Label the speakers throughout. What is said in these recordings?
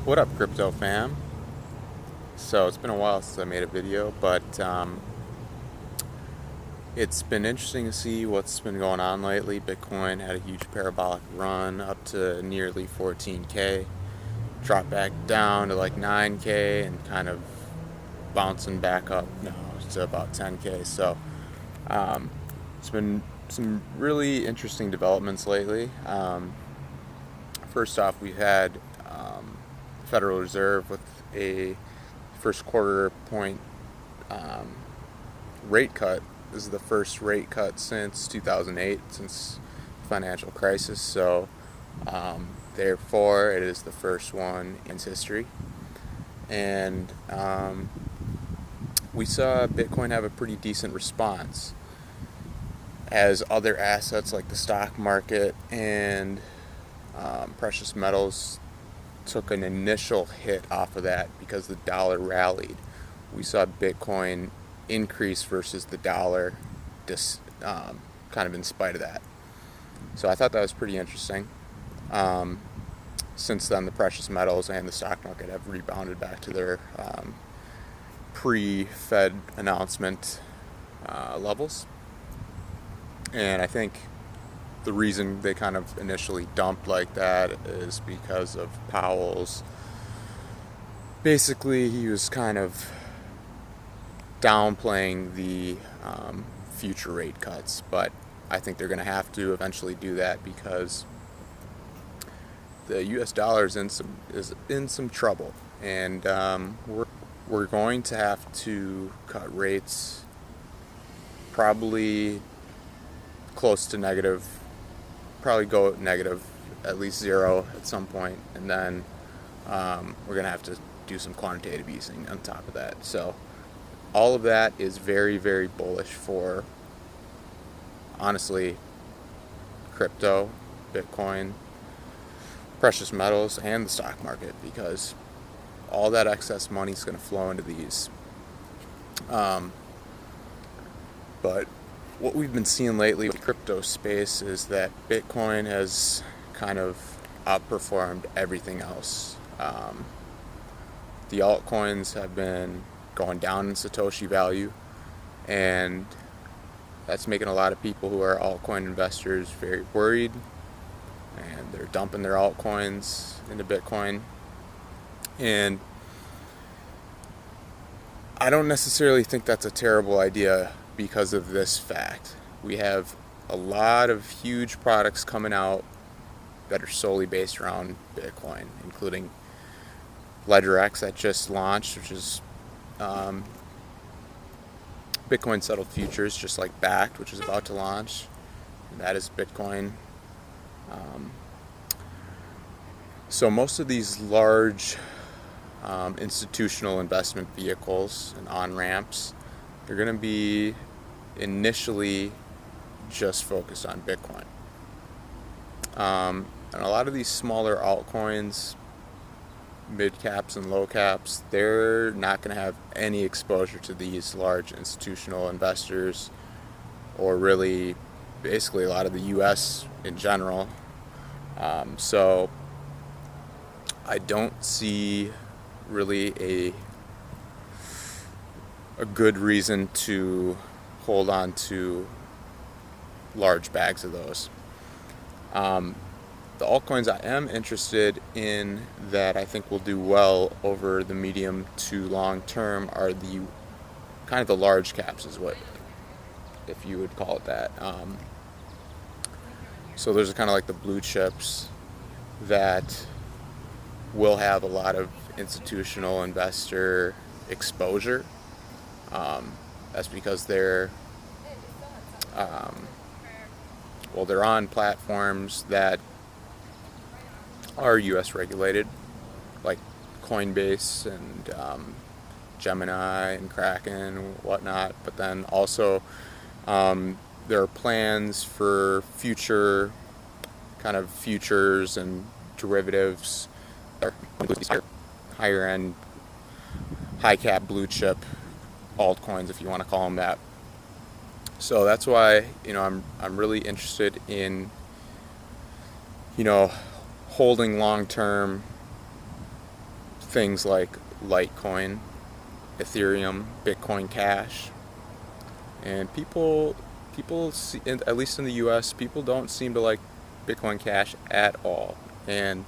Speaker 1: What up, crypto fam? So it's been a while since I made a video, but it's been interesting to see what's been going on lately. Bitcoin had a huge parabolic run up to nearly 14K, dropped back down to like 9K, and kind of bouncing back up now to about 10K. So it's been some really interesting developments lately. First off, we had Federal Reserve with a first quarter point rate cut. This is the first rate cut since 2008, since the financial crisis. So therefore, it is the first one in history. And we saw Bitcoin have a pretty decent response as other assets like the stock market and precious metals took an initial hit off of that because the dollar rallied. We saw Bitcoin increase versus the dollar kind of in spite of that. So I thought that was pretty interesting. Since then, the precious metals and the stock market have rebounded back to their pre-Fed announcement levels. And I think the reason they kind of initially dumped like that is because of Powell's. Basically, he was kind of downplaying the future rate cuts, but I think they're going to have to eventually do that because the U.S. dollar is in some trouble, and we're going to have to cut rates probably close to negative. Probably go negative, at least zero at some point, and then we're going to have to do some quantitative easing on top of that. So all of that is very, very bullish for, honestly, crypto, Bitcoin, precious metals, and the stock market, because all that excess money is going to flow into these. But what we've been seeing lately with crypto space is that Bitcoin has kind of outperformed everything else. The altcoins have been going down in Satoshi value, and that's making a lot of people who are altcoin investors very worried, and they're dumping their altcoins into Bitcoin. And I don't necessarily think that's a terrible idea because of this fact. We have a lot of huge products coming out that are solely based around Bitcoin, including LedgerX that just launched, which is Bitcoin settled futures, just like Backed, which is about to launch, and that is Bitcoin. So most of these large institutional investment vehicles and on-ramps, they're going to be initially just focused on Bitcoin. And a lot of these smaller altcoins, mid caps and low caps, they're not going to have any exposure to these large institutional investors, or really basically a lot of the US in general. So I don't see really a good reason to hold on to large bags of those. The altcoins I am interested in that I think will do well over the medium to long term are the kind of the large caps, is what, if you would call it that. So those are kind of like the blue chips that will have a lot of institutional investor exposure. That's because they're on platforms that are U.S. regulated, like Coinbase and Gemini and Kraken and whatnot. But then also there are plans for future kind of futures and derivatives, higher end, high cap blue chip altcoins, if you want to call them that. So that's why I'm really interested in holding long term things like Litecoin, Ethereum, Bitcoin Cash, and people see, at least in the U.S., people don't seem to like Bitcoin Cash at all. And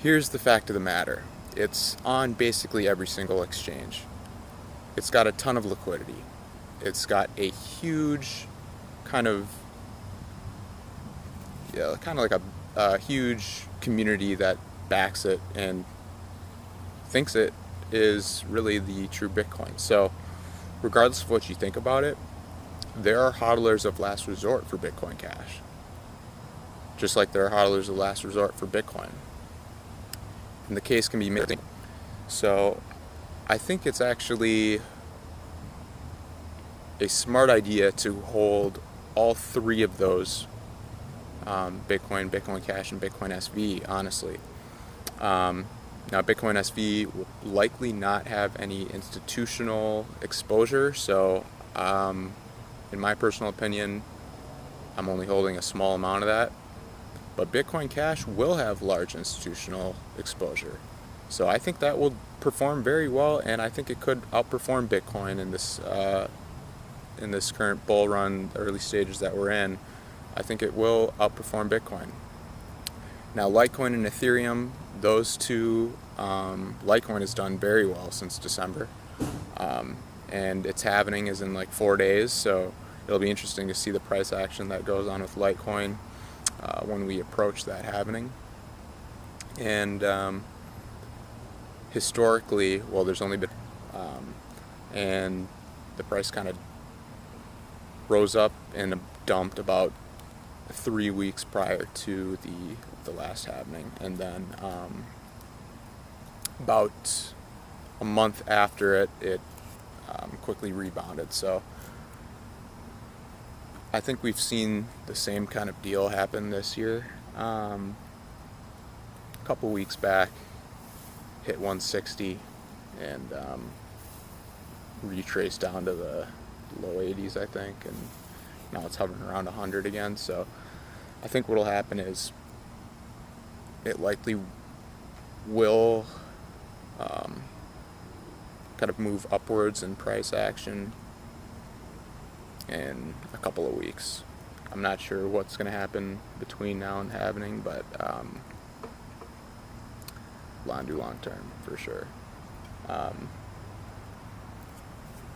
Speaker 1: here's the fact of the matter: it's on basically every single exchange. It's got a ton of liquidity. It's got a huge kind of like a huge community that backs it and thinks it is really the true Bitcoin. So regardless of what you think about it, there are hodlers of last resort for Bitcoin Cash, just like there are hodlers of last resort for Bitcoin, and the case can be made. So I think it's actually a smart idea to hold all three of those, Bitcoin, Bitcoin Cash, and Bitcoin SV, honestly. Now, Bitcoin SV will likely not have any institutional exposure, so in my personal opinion, I'm only holding a small amount of that. But Bitcoin Cash will have large institutional exposure. So I think that will perform very well, and I think it could outperform Bitcoin in this current bull run, early stages that we're in. I think it will outperform Bitcoin. Now, Litecoin and Ethereum, those two, Litecoin has done very well since December, and its halving is in like 4 days, so it'll be interesting to see the price action that goes on with Litecoin when we approach that halving. And historically, well, there's only been, and the price kind of rose up and dumped about 3 weeks prior to the last halving, and then about a month after it quickly rebounded. So I think we've seen the same kind of deal happen this year. A couple weeks back, hit 160 and retraced down to the low 80s, I think, and now it's hovering around 100 again. So I think what'll happen is it likely will kind of move upwards in price action in a couple of weeks. I'm not sure what's going to happen between now and halving, but long term for sure.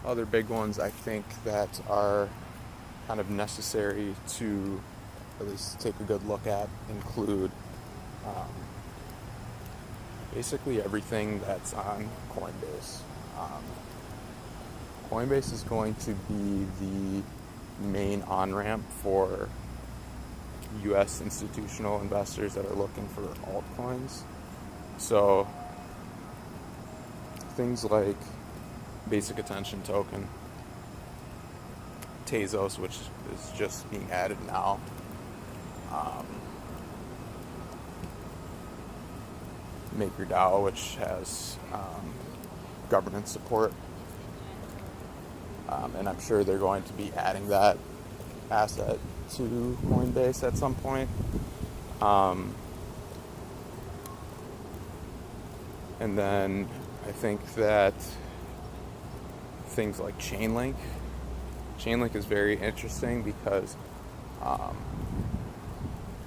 Speaker 1: Other big ones I think that are kind of necessary to at least take a good look at include basically everything that's on Coinbase. Coinbase is going to be the main on-ramp for U.S. institutional investors that are looking for altcoins. So things like Basic Attention Token, Tezos, which is just being added now, MakerDAO, which has governance support, and I'm sure they're going to be adding that asset to Coinbase at some point. And then I think that things like Chainlink is very interesting because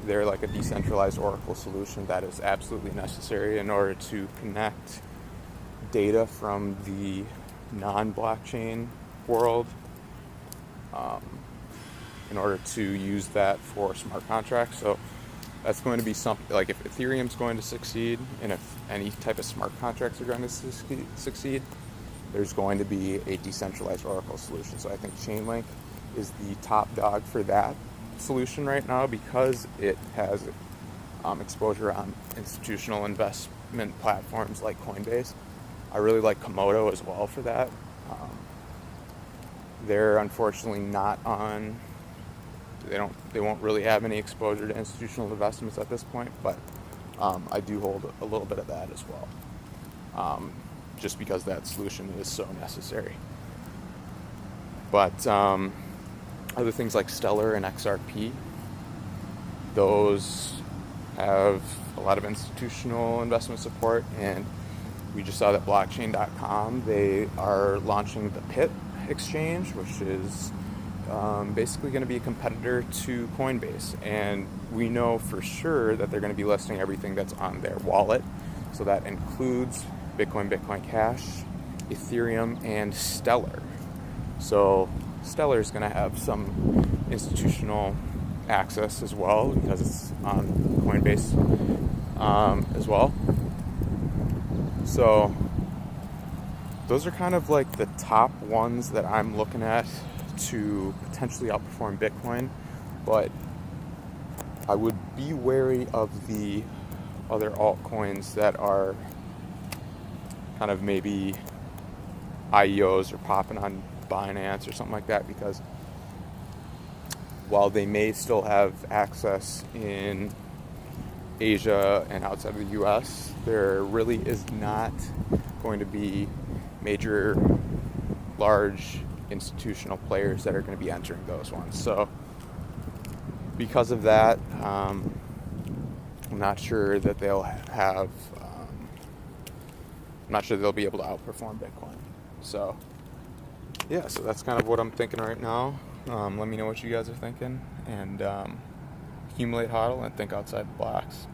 Speaker 1: they're like a decentralized Oracle solution that is absolutely necessary in order to connect data from the non-blockchain world, in order to use that for smart contracts. So that's going to be something like, if Ethereum's going to succeed and if any type of smart contracts are going to succeed, there's going to be a decentralized Oracle solution. So I think Chainlink is the top dog for that solution right now because it has exposure on institutional investment platforms like Coinbase. I really like Komodo as well for that. They're unfortunately not on. They won't really have any exposure to institutional investments at this point, but I do hold a little bit of that as well, just because that solution is so necessary. But other things like Stellar and XRP, those have a lot of institutional investment support, and we just saw that blockchain.com, they are launching the PIT exchange, which is basically going to be a competitor to Coinbase. And we know for sure that they're going to be listing everything that's on their wallet. So that includes Bitcoin, Bitcoin Cash, Ethereum, and Stellar. So Stellar is going to have some institutional access as well because it's on Coinbase as well. So those are kind of like the top ones that I'm looking at to potentially outperform Bitcoin, but I would be wary of the other altcoins that are kind of maybe IEOs or popping on Binance or something like that, because while they may still have access in Asia and outside of the US, there really is not going to be major large institutional players that are going to be entering those ones. So because of that, I'm not sure that they'll have I'm not sure they'll be able to outperform Bitcoin. So yeah, so that's kind of what I'm thinking right now. Let me know what you guys are thinking, and accumulate, hodl, and think outside the box.